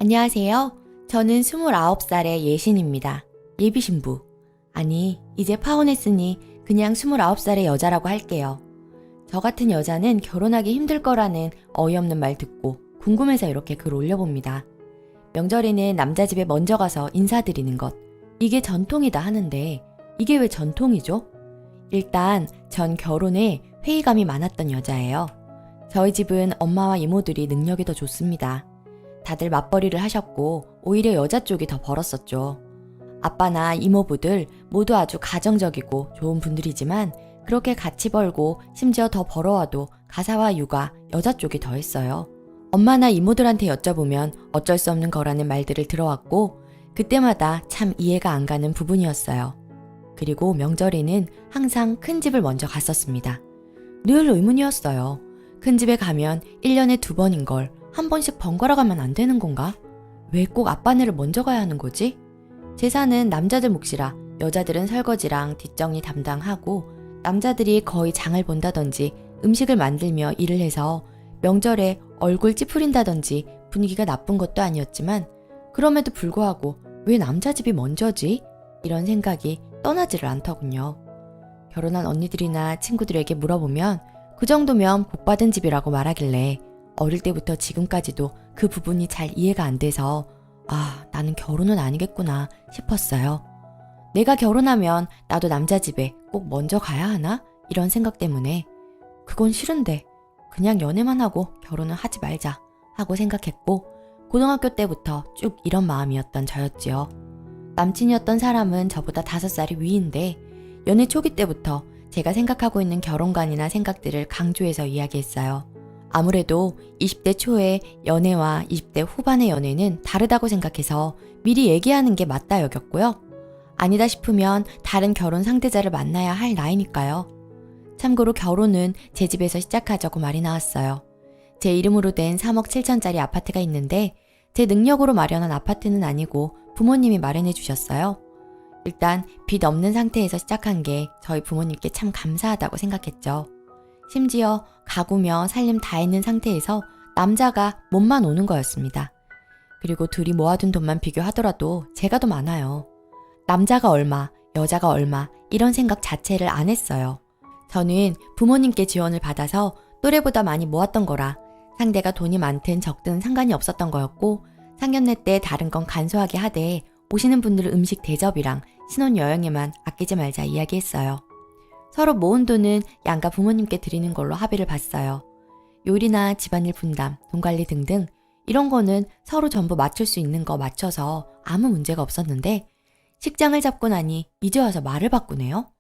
안녕하세요. 저는 29살의 예신입니다. 예비신부. 아니, 이제 파혼했으니 그냥 29살의 여자라고 할게요. 저 같은 여자는 결혼하기 힘들 거라는 어이없는 말 듣고 궁금해서 이렇게 글 올려봅니다. 명절에는 남자 집에 먼저 가서 인사드리는 것. 이게 전통이다 하는데 이게 왜 전통이죠? 일단 전 결혼에 회의감이 많았던 여자예요. 저희 집은 엄마와 이모들이 능력이 더 좋습니다. 다들 맞벌이를 하셨고 오히려 여자 쪽이 더 벌었었죠. 아빠나 이모부들 모두 아주 가정적이고 좋은 분들이지만 그렇게 같이 벌고 심지어 더 벌어와도 가사와 육아 여자 쪽이 더 했어요. 엄마나 이모들한테 여쭤보면 어쩔 수 없는 거라는 말들을 들어왔고 그때마다 참 이해가 안 가는 부분이었어요. 그리고 명절에는 항상 큰 집을 먼저 갔었습니다. 늘 의문이었어요. 큰 집에 가면 1년에 2번인 걸 한 번씩 번갈아 가면 안 되는 건가? 왜 꼭 아빠네를 먼저 가야 하는 거지? 제사는 남자들 몫이라 여자들은 설거지랑 뒷정리 담당하고 남자들이 거의 장을 본다든지 음식을 만들며 일을 해서 명절에 얼굴 찌푸린다든지 분위기가 나쁜 것도 아니었지만 그럼에도 불구하고 왜 남자 집이 먼저지? 이런 생각이 떠나지를 않더군요. 결혼한 언니들이나 친구들에게 물어보면 그 정도면 복받은 집이라고 말하길래 어릴 때부터 지금까지도 그 부분이 잘 이해가 안 돼서 나는 결혼은 아니겠구나 싶었어요. 내가 결혼하면 나도 남자 집에 꼭 먼저 가야 하나? 이런 생각 때문에 그건 싫은데 그냥 연애만 하고 결혼은 하지 말자 하고 생각했고 고등학교 때부터 쭉 이런 마음이었던 저였지요. 남친이었던 사람은 저보다 5살이 위인데 연애 초기 때부터 제가 생각하고 있는 결혼관이나 생각들을 강조해서 이야기했어요. 아무래도 20대 초의 연애와 20대 후반의 연애는 다르다고 생각해서 미리 얘기하는 게 맞다 여겼고요. 아니다 싶으면 다른 결혼 상대자를 만나야 할 나이니까요. 참고로 결혼은 제 집에서 시작하자고 말이 나왔어요. 제 이름으로 된 3억 7천짜리 아파트가 있는데 제 능력으로 마련한 아파트는 아니고 부모님이 마련해 주셨어요. 일단 빚 없는 상태에서 시작한 게 저희 부모님께 참 감사하다고 생각했죠. 심지어 가구며 살림 다 있는 상태에서 남자가 몸만 오는 거였습니다. 그리고 둘이 모아둔 돈만 비교하더라도 제가 더 많아요. 남자가 얼마, 여자가 얼마 이런 생각 자체를 안 했어요. 저는 부모님께 지원을 받아서 또래보다 많이 모았던 거라 상대가 돈이 많든 적든 상관이 없었던 거였고 상견례 때 다른 건 간소하게 하되 오시는 분들 음식 대접이랑 신혼여행에만 아끼지 말자 이야기했어요. 서로 모은 돈은 양가 부모님께 드리는 걸로 합의를 봤어요. 요리나 집안일 분담, 돈관리 등등 이런 거는 서로 전부 맞출 수 있는 거 맞춰서 아무 문제가 없었는데 식장을 잡고 나니 이제 와서 말을 바꾸네요.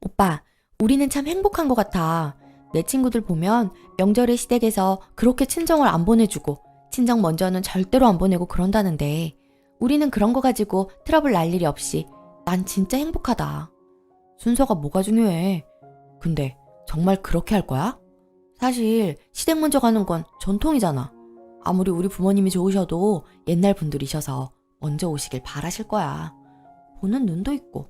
오빠, 우리는 참 행복한 것 같아. 내 친구들 보면 명절에 시댁에서 그렇게 친정을 안 보내주고 친정 먼저는 절대로 안 보내고 그런다는데 우리는 그런 거 가지고 트러블 날 일이 없이 난 진짜 행복하다. 순서가 뭐가 중요해. 근데 정말 그렇게 할 거야? 사실 시댁 먼저 가는 건 전통이잖아. 아무리 우리 부모님이 좋으셔도 옛날 분들이셔서 먼저 오시길 바라실 거야. 보는 눈도 있고.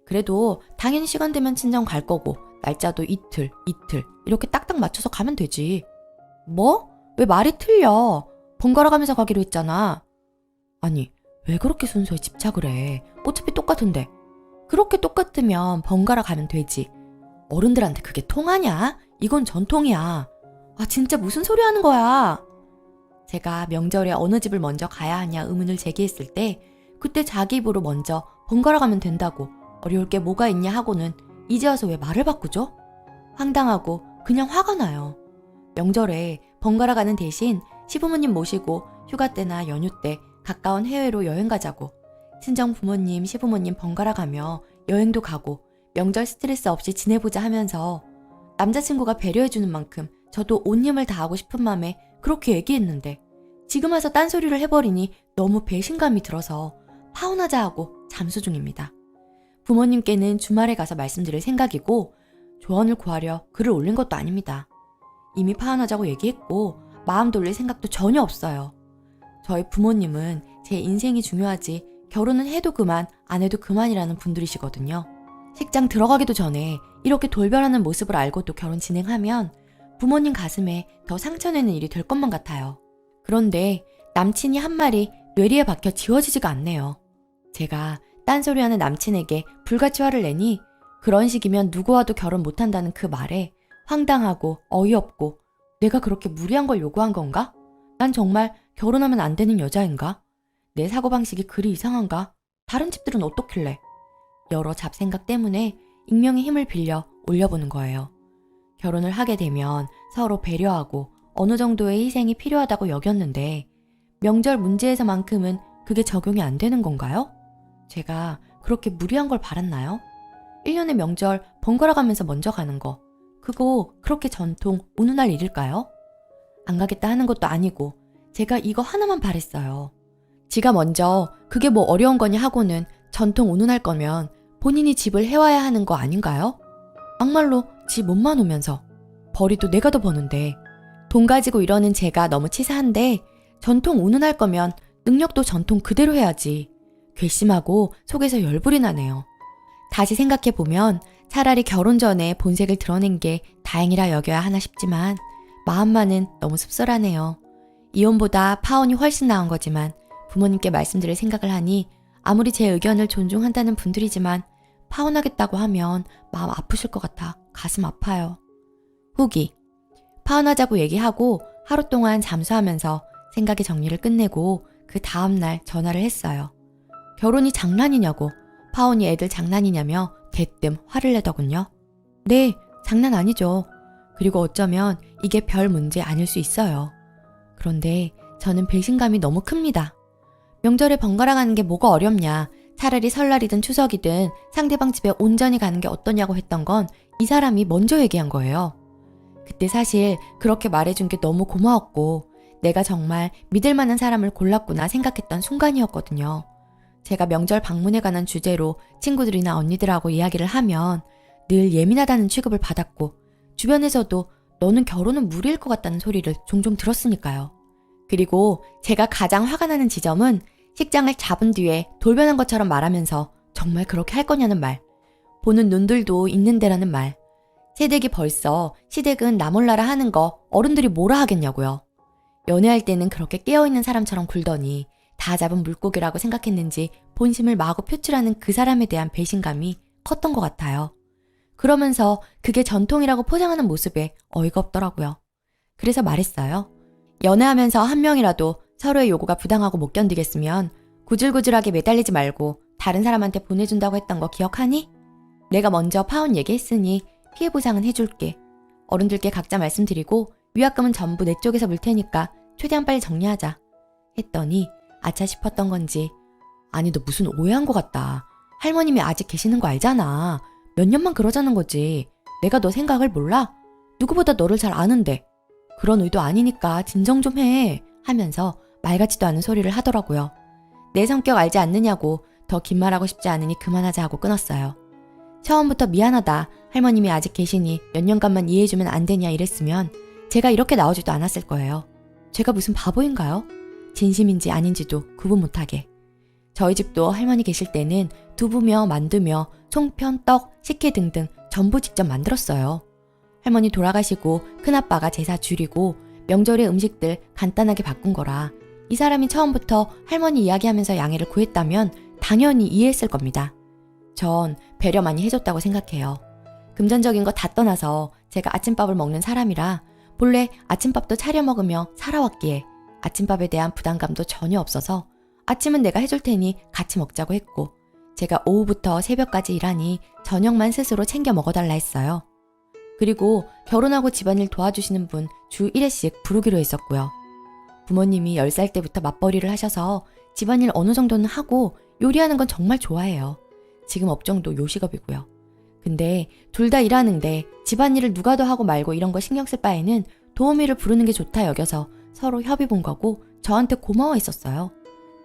그래도 당연히 시간 되면 친정 갈 거고 날짜도 이틀 이렇게 딱딱 맞춰서 가면 되지. 뭐? 왜 말이 틀려? 번갈아 가면서 가기로 했잖아. 아니, 왜 그렇게 순서에 집착을 해? 어차피 똑같은데. 그렇게 똑같으면 번갈아 가면 되지. 어른들한테 그게 통하냐? 이건 전통이야. 진짜 무슨 소리 하는 거야? 제가 명절에 어느 집을 먼저 가야 하냐 의문을 제기했을 때 그때 자기 입으로 먼저 번갈아 가면 된다고 어려울 게 뭐가 있냐 하고는 이제 와서 왜 말을 바꾸죠? 황당하고 그냥 화가 나요. 명절에 번갈아 가는 대신 시부모님 모시고 휴가 때나 연휴 때 가까운 해외로 여행 가자고 친정 부모님, 시부모님 번갈아 가며 여행도 가고 명절 스트레스 없이 지내보자 하면서 남자친구가 배려해주는 만큼 저도 온 힘을 다하고 싶은 마음에 그렇게 얘기했는데 지금 와서 딴소리를 해버리니 너무 배신감이 들어서 파혼하자 하고 잠수 중입니다. 부모님께는 주말에 가서 말씀드릴 생각이고 조언을 구하려 글을 올린 것도 아닙니다. 이미 파혼하자고 얘기했고 마음 돌릴 생각도 전혀 없어요. 저희 부모님은 제 인생이 중요하지 결혼은 해도 그만 안 해도 그만이라는 분들이시거든요. 식장 들어가기도 전에 이렇게 돌변하는 모습을 알고도 결혼 진행하면 부모님 가슴에 더 상처내는 일이 될 것만 같아요. 그런데 남친이 한 말이 뇌리에 박혀 지워지지가 않네요. 제가 딴소리하는 남친에게 불같이 화를 내니 그런 식이면 누구와도 결혼 못한다는 그 말에 황당하고 어이없고 내가 그렇게 무리한 걸 요구한 건가? 난 정말 결혼하면 안 되는 여자인가? 내 사고방식이 그리 이상한가? 다른 집들은 어떻길래? 여러 잡생각 때문에 익명의 힘을 빌려 올려보는 거예요. 결혼을 하게 되면 서로 배려하고 어느 정도의 희생이 필요하다고 여겼는데 명절 문제에서만큼은 그게 적용이 안 되는 건가요? 제가 그렇게 무리한 걸 바랐나요? 1년에 명절 번갈아 가면서 먼저 가는 거 그거 그렇게 전통 운운할 일일까요? 안 가겠다 하는 것도 아니고 제가 이거 하나만 바랬어요. 지가 먼저 그게 뭐 어려운 거냐 하고는 전통 운운할 거면 본인이 집을 해와야 하는 거 아닌가요? 막말로 지 몸만 오면서 벌이도 내가 더 버는데 돈 가지고 이러는 제가 너무 치사한데 전통 운운할 거면 능력도 전통 그대로 해야지. 괘씸하고 속에서 열불이 나네요. 다시 생각해보면 차라리 결혼 전에 본색을 드러낸 게 다행이라 여겨야 하나 싶지만 마음만은 너무 씁쓸하네요. 이혼보다 파혼이 훨씬 나은 거지만 부모님께 말씀드릴 생각을 하니 아무리 제 의견을 존중한다는 분들이지만 파혼하겠다고 하면 마음 아프실 것 같아 가슴 아파요. 후기. 파혼하자고 얘기하고 하루 동안 잠수하면서 생각의 정리를 끝내고 그 다음날 전화를 했어요. 결혼이 장난이냐고 파혼이 애들 장난이냐며 대뜸 화를 내더군요. 네, 장난 아니죠. 그리고 어쩌면 이게 별 문제 아닐 수 있어요. 그런데 저는 배신감이 너무 큽니다. 명절에 번갈아 가는 게 뭐가 어렵냐. 차라리 설날이든 추석이든 상대방 집에 온전히 가는 게 어떠냐고 했던 건 이 사람이 먼저 얘기한 거예요. 그때 사실 그렇게 말해준 게 너무 고마웠고 내가 정말 믿을 만한 사람을 골랐구나 생각했던 순간이었거든요. 제가 명절 방문에 관한 주제로 친구들이나 언니들하고 이야기를 하면 늘 예민하다는 취급을 받았고 주변에서도 너는 결혼은 무리일 것 같다는 소리를 종종 들었으니까요. 그리고 제가 가장 화가 나는 지점은 식장을 잡은 뒤에 돌변한 것처럼 말하면서 정말 그렇게 할 거냐는 말, 보는 눈들도 있는 데라는 말, 새댁이 벌써 시댁은 나 몰라라 하는 거 어른들이 뭐라 하겠냐고요. 연애할 때는 그렇게 깨어있는 사람처럼 굴더니 다 잡은 물고기라고 생각했는지 본심을 마구 표출하는 그 사람에 대한 배신감이 컸던 것 같아요. 그러면서 그게 전통이라고 포장하는 모습에 어이가 없더라고요. 그래서 말했어요. 연애하면서 한 명이라도 서로의 요구가 부당하고 못 견디겠으면 구질구질하게 매달리지 말고 다른 사람한테 보내준다고 했던 거 기억하니? 내가 먼저 파혼 얘기했으니 피해 보상은 해줄게. 어른들께 각자 말씀드리고 위약금은 전부 내 쪽에서 물 테니까 최대한 빨리 정리하자. 했더니 아차 싶었던 건지 아니 너 무슨 오해한 것 같다. 할머님이 아직 계시는 거 알잖아. 몇 년만 그러자는 거지. 내가 너 생각을 몰라? 누구보다 너를 잘 아는데. 그런 의도 아니니까 진정 좀 해. 하면서 말 같지도 않은 소리를 하더라고요. 내 성격 알지 않느냐고 더 긴 말하고 싶지 않으니 그만하자 하고 끊었어요. 처음부터 미안하다. 할머님이 아직 계시니 몇 년간만 이해해주면 안 되냐 이랬으면 제가 이렇게 나오지도 않았을 거예요. 제가 무슨 바보인가요? 진심인지 아닌지도 구분 못하게. 저희 집도 할머니 계실 때는 두부며 만두며 송편, 떡, 식혜 등등 전부 직접 만들었어요. 할머니 돌아가시고 큰아빠가 제사 줄이고 명절의 음식들 간단하게 바꾼 거라 이 사람이 처음부터 할머니 이야기하면서 양해를 구했다면 당연히 이해했을 겁니다. 전 배려 많이 해줬다고 생각해요. 금전적인 거 다 떠나서 제가 아침밥을 먹는 사람이라 본래 아침밥도 차려 먹으며 살아왔기에 아침밥에 대한 부담감도 전혀 없어서 아침은 내가 해줄 테니 같이 먹자고 했고 제가 오후부터 새벽까지 일하니 저녁만 스스로 챙겨 먹어달라 했어요. 그리고 결혼하고 집안일 도와주시는 분 주 1회씩 부르기로 했었고요. 부모님이 10살 때부터 맞벌이를 하셔서 집안일 어느 정도는 하고 요리하는 건 정말 좋아해요. 지금 업종도 요식업이고요. 근데 둘 다 일하는데 집안일을 누가 더 하고 말고 이런 거 신경 쓸 바에는 도우미를 부르는 게 좋다 여겨서 서로 협의 본 거고 저한테 고마워했었어요.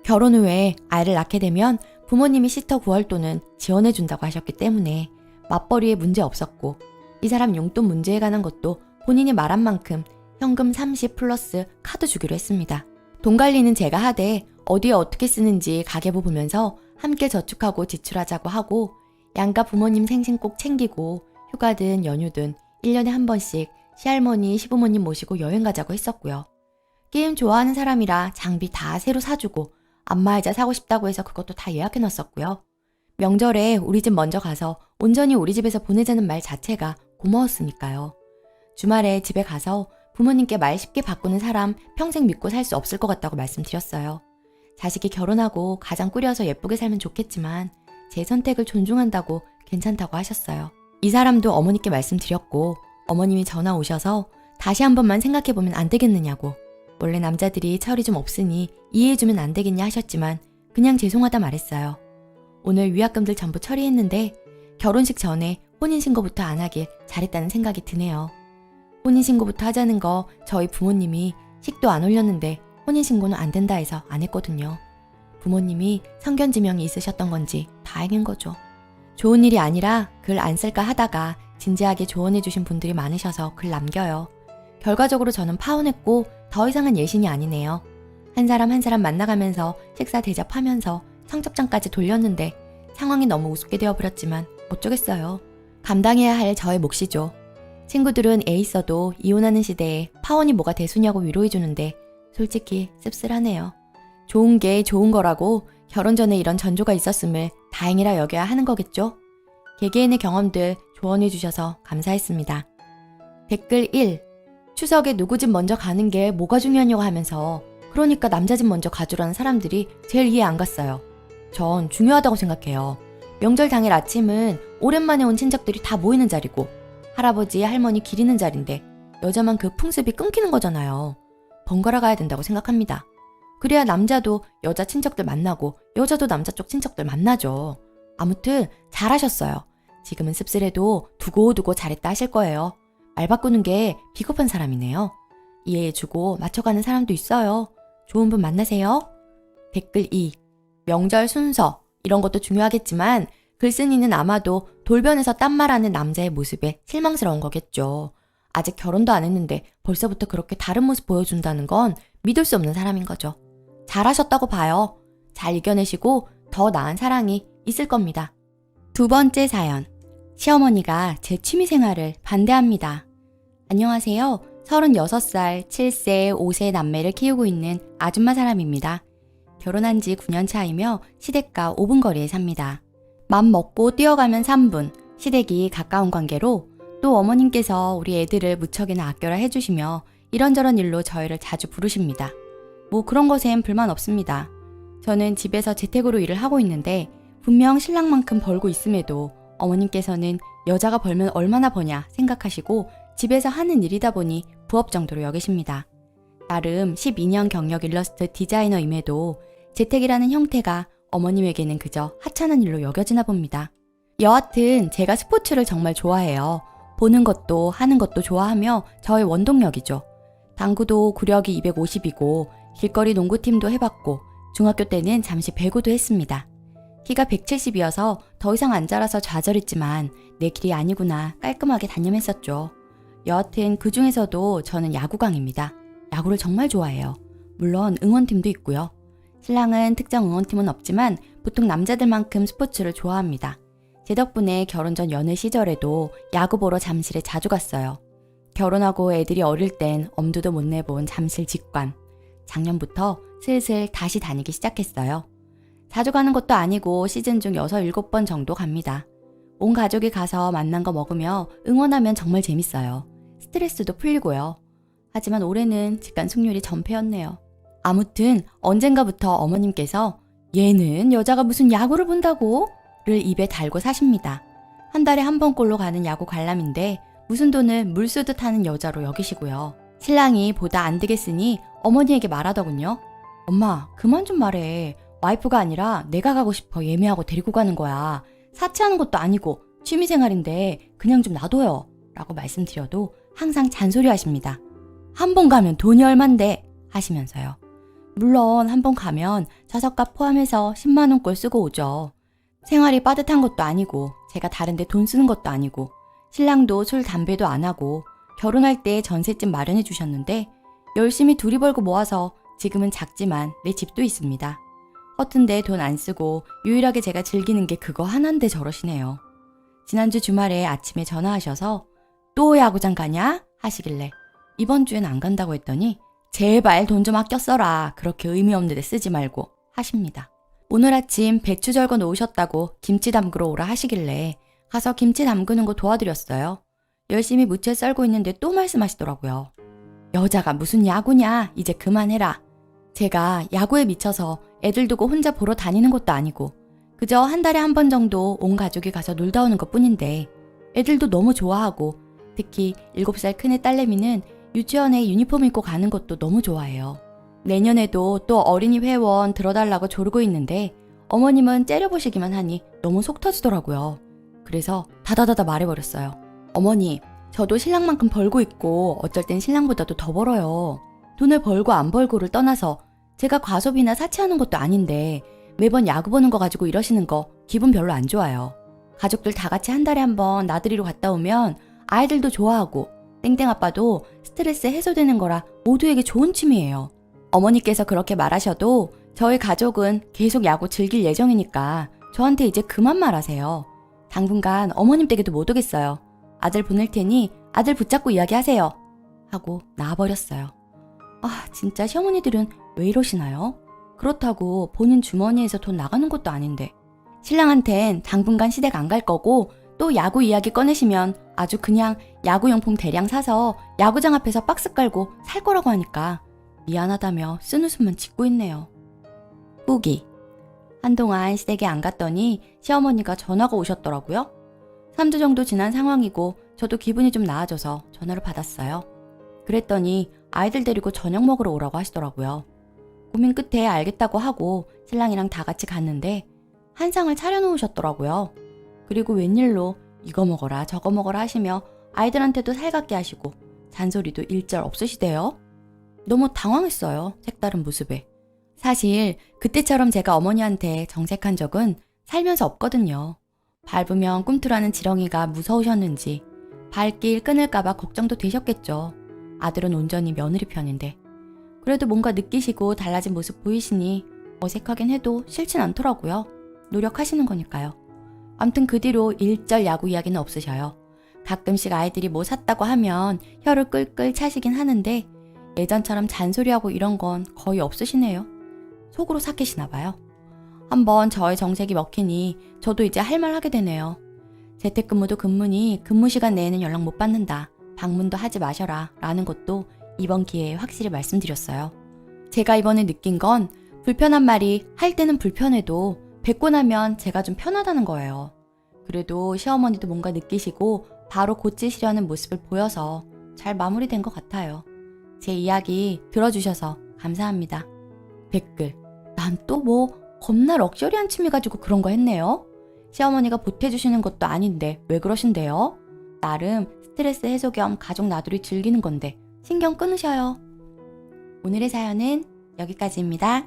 결혼 후에 아이를 낳게 되면 부모님이 시터 구할 돈은 지원해준다고 하셨기 때문에 맞벌이에 문제 없었고 이 사람 용돈 문제에 관한 것도 본인이 말한 만큼 현금 30 플러스 카드 주기로 했습니다. 돈 관리는 제가 하되 어디에 어떻게 쓰는지 가계부 보면서 함께 저축하고 지출하자고 하고 양가 부모님 생신 꼭 챙기고 휴가든 연휴든 1년에 한 번씩 시할머니, 시부모님 모시고 여행 가자고 했었고요. 게임 좋아하는 사람이라 장비 다 새로 사주고 안마의자 사고 싶다고 해서 그것도 다 예약해놨었고요. 명절에 우리 집 먼저 가서 온전히 우리 집에서 보내자는 말 자체가 고마웠으니까요. 주말에 집에 가서 부모님께 말 쉽게 바꾸는 사람 평생 믿고 살 수 없을 것 같다고 말씀드렸어요. 자식이 결혼하고 가장 꾸려서 예쁘게 살면 좋겠지만 제 선택을 존중한다고 괜찮다고 하셨어요. 이 사람도 어머니께 말씀드렸고 어머님이 전화 오셔서 다시 한 번만 생각해보면 안 되겠느냐고, 원래 남자들이 철이 좀 없으니 이해해주면 안 되겠냐 하셨지만 그냥 죄송하다 말했어요. 오늘 위약금들 전부 처리했는데 결혼식 전에 혼인신고부터 안 하길 잘했다는 생각이 드네요. 혼인신고부터 하자는 거 저희 부모님이 식도 안 올렸는데 혼인신고는 안 된다 해서 안 했거든요. 부모님이 성견지명이 있으셨던 건지 다행인 거죠. 좋은 일이 아니라 글 안 쓸까 하다가 진지하게 조언해주신 분들이 많으셔서 글 남겨요. 결과적으로 저는 파혼했고 더 이상은 예신이 아니네요. 한 사람 한 사람 만나가면서 식사 대접하면서 청첩장까지 돌렸는데 상황이 너무 우습게 되어버렸지만 어쩌겠어요. 감당해야 할 저의 몫이죠. 친구들은 애 있어도 이혼하는 시대에 파혼이 뭐가 대수냐고 위로해주는데 솔직히 씁쓸하네요. 좋은 게 좋은 거라고 결혼 전에 이런 전조가 있었음을 다행이라 여겨야 하는 거겠죠? 개개인의 경험들 조언해주셔서 감사했습니다. 댓글 1. 추석에 누구 집 먼저 가는 게 뭐가 중요하냐고 하면서 그러니까 남자 집 먼저 가주라는 사람들이 제일 이해 안 갔어요. 전 중요하다고 생각해요. 명절 당일 아침은 오랜만에 온 친척들이 다 모이는 자리고 할아버지, 할머니 기리는 자리인데 여자만 그 풍습이 끊기는 거잖아요. 번갈아 가야 된다고 생각합니다. 그래야 남자도 여자 친척들 만나고 여자도 남자 쪽 친척들 만나죠. 아무튼 잘하셨어요. 지금은 씁쓸해도 두고두고 잘했다 하실 거예요. 말 바꾸는 게 비겁한 사람이네요. 이해해주고 맞춰가는 사람도 있어요. 좋은 분 만나세요. 댓글 2. 명절 순서 이런 것도 중요하겠지만 글쓴이는 아마도 돌변해서 딴 말하는 남자의 모습에 실망스러운 거겠죠. 아직 결혼도 안 했는데 벌써부터 그렇게 다른 모습 보여준다는 건 믿을 수 없는 사람인 거죠. 잘하셨다고 봐요. 잘 이겨내시고 더 나은 사랑이 있을 겁니다. 두 번째 사연. 시어머니가 제 취미생활을 반대합니다. 안녕하세요. 36살, 7세, 5세 남매를 키우고 있는 아줌마 사람입니다. 결혼한 지 9년 차이며 시댁과 5분 거리에 삽니다. 맘 먹고 뛰어가면 3분, 시댁이 가까운 관계로 또 어머님께서 우리 애들을 무척이나 아껴라 해주시며 이런저런 일로 저희를 자주 부르십니다. 뭐 그런 것엔 불만 없습니다. 저는 집에서 재택으로 일을 하고 있는데 분명 신랑만큼 벌고 있음에도 어머님께서는 여자가 벌면 얼마나 버냐 생각하시고 집에서 하는 일이다 보니 부업 정도로 여기십니다. 나름 12년 경력 일러스트 디자이너임에도 재택이라는 형태가 어머님에게는 그저 하찮은 일로 여겨지나 봅니다. 여하튼 제가 스포츠를 정말 좋아해요. 보는 것도 하는 것도 좋아하며 저의 원동력이죠. 당구도 구력이 250이고 길거리 농구팀도 해봤고 중학교 때는 잠시 배구도 했습니다. 키가 170이어서 더 이상 안 자라서 좌절했지만 내 길이 아니구나 깔끔하게 단념했었죠. 여하튼 그 중에서도 저는 야구광입니다. 야구를 정말 좋아해요. 물론 응원팀도 있고요. 신랑은 특정 응원팀은 없지만 보통 남자들만큼 스포츠를 좋아합니다. 제 덕분에 결혼 전 연애 시절에도 야구 보러 잠실에 자주 갔어요. 결혼하고 애들이 어릴 땐 엄두도 못 내본 잠실 직관. 작년부터 슬슬 다시 다니기 시작했어요. 자주 가는 것도 아니고 시즌 중 6, 7번 정도 갑니다. 온 가족이 가서 만난 거 먹으며 응원하면 정말 재밌어요. 스트레스도 풀리고요. 하지만 올해는 직관 승률이 전패였네요. 아무튼 언젠가부터 어머님께서 얘는 여자가 무슨 야구를 본다고? 를 입에 달고 사십니다. 한 달에 한 번꼴로 가는 야구 관람인데 무슨 돈을 물 쓰듯 하는 여자로 여기시고요. 신랑이 보다 안 되겠으니 어머니에게 말하더군요. 엄마 그만 좀 말해. 와이프가 아니라 내가 가고 싶어 예매하고 데리고 가는 거야. 사치하는 것도 아니고 취미생활인데 그냥 좀 놔둬요. 라고 말씀드려도 항상 잔소리 하십니다. 한 번 가면 돈이 얼만데 하시면서요. 물론 한 번 가면 좌석값 포함해서 10만 원꼴 쓰고 오죠. 생활이 빠듯한 것도 아니고 제가 다른데 돈 쓰는 것도 아니고 신랑도 술 담배도 안 하고 결혼할 때 전셋집 마련해 주셨는데 열심히 둘이 벌고 모아서 지금은 작지만 내 집도 있습니다. 허튼데 돈 안 쓰고 유일하게 제가 즐기는 게 그거 하나인데 저러시네요. 지난주 주말에 아침에 전화하셔서 또 야구장 가냐? 하시길래 이번 주엔 안 간다고 했더니 제발 돈 좀 아껴 써라. 그렇게 의미 없는 데 쓰지 말고 하십니다. 오늘 아침 배추 절거 놓으셨다고 김치 담그러 오라 하시길래 가서 김치 담그는 거 도와드렸어요. 열심히 무채 썰고 있는데 또 말씀하시더라고요. 여자가 무슨 야구냐, 이제 그만해라. 제가 야구에 미쳐서 애들 두고 혼자 보러 다니는 것도 아니고 그저 한 달에 한 번 정도 온 가족이 가서 놀다 오는 것 뿐인데 애들도 너무 좋아하고 특히 7살 큰애 딸내미는 유치원에 유니폼 입고 가는 것도 너무 좋아해요. 내년에도 또 어린이 회원 들어달라고 조르고 있는데 어머님은 째려보시기만 하니 너무 속 터지더라고요. 그래서 다다다다 말해버렸어요. 어머니, 저도 신랑만큼 벌고 있고 어쩔 땐 신랑보다도 더 벌어요. 돈을 벌고 안 벌고를 떠나서 제가 과소비나 사치하는 것도 아닌데 매번 야구 보는 거 가지고 이러시는 거 기분 별로 안 좋아요. 가족들 다 같이 한 달에 한 번 나들이로 갔다 오면 아이들도 좋아하고 땡땡 아빠도 스트레스 해소되는 거라 모두에게 좋은 취미예요. 어머니께서 그렇게 말하셔도 저희 가족은 계속 야구 즐길 예정이니까 저한테 이제 그만 말하세요. 당분간 어머님 댁에도 못 오겠어요. 아들 보낼 테니 아들 붙잡고 이야기하세요. 하고 나와버렸어요. 아, 진짜 시어머니들은 왜 이러시나요? 그렇다고 본인 주머니에서 돈 나가는 것도 아닌데 신랑한텐 당분간 시댁 안 갈 거고 또 야구 이야기 꺼내시면 아주 그냥 야구용품 대량 사서 야구장 앞에서 박스 깔고 살 거라고 하니까 미안하다며 쓴웃음만 짓고 있네요. 후기. 한동안 시댁에 안 갔더니 시어머니가 전화가 오셨더라고요. 3주 정도 지난 상황이고 저도 기분이 좀 나아져서 전화를 받았어요. 그랬더니 아이들 데리고 저녁 먹으러 오라고 하시더라고요. 고민 끝에 알겠다고 하고 신랑이랑 다 같이 갔는데 한 상을 차려놓으셨더라고요. 그리고 웬일로 이거 먹어라 저거 먹어라 하시며 아이들한테도 살갑게 하시고 잔소리도 일절 없으시대요. 너무 당황했어요. 색다른 모습에. 사실 그때처럼 제가 어머니한테 정색한 적은 살면서 없거든요. 밟으면 꿈틀하는 지렁이가 무서우셨는지 발길 끊을까봐 걱정도 되셨겠죠. 아들은 온전히 며느리 편인데. 그래도 뭔가 느끼시고 달라진 모습 보이시니 어색하긴 해도 싫진 않더라고요. 노력하시는 거니까요. 암튼 그 뒤로 일절 야구 이야기는 없으셔요. 가끔씩 아이들이 뭐 샀다고 하면 혀를 끌끌 차시긴 하는데 예전처럼 잔소리하고 이런 건 거의 없으시네요. 속으로 삭히시나 봐요. 한번 저의 정색이 먹히니 저도 이제 할 말 하게 되네요. 재택근무도 근무니 근무 시간 내에는 연락 못 받는다. 방문도 하지 마셔라 라는 것도 이번 기회에 확실히 말씀드렸어요. 제가 이번에 느낀 건 불편한 말이 할 때는 불편해도 뵙고 나면 제가 좀 편하다는 거예요. 그래도 시어머니도 뭔가 느끼시고 바로 고치시려는 모습을 보여서 잘 마무리된 것 같아요. 제 이야기 들어주셔서 감사합니다. 댓글. 난 또 뭐 겁나 럭셔리한 취미 가지고 그런 거 했네요. 시어머니가 보태주시는 것도 아닌데 왜 그러신데요? 나름 스트레스 해소 겸 가족 나들이 즐기는 건데 신경 끊으셔요. 오늘의 사연은 여기까지입니다.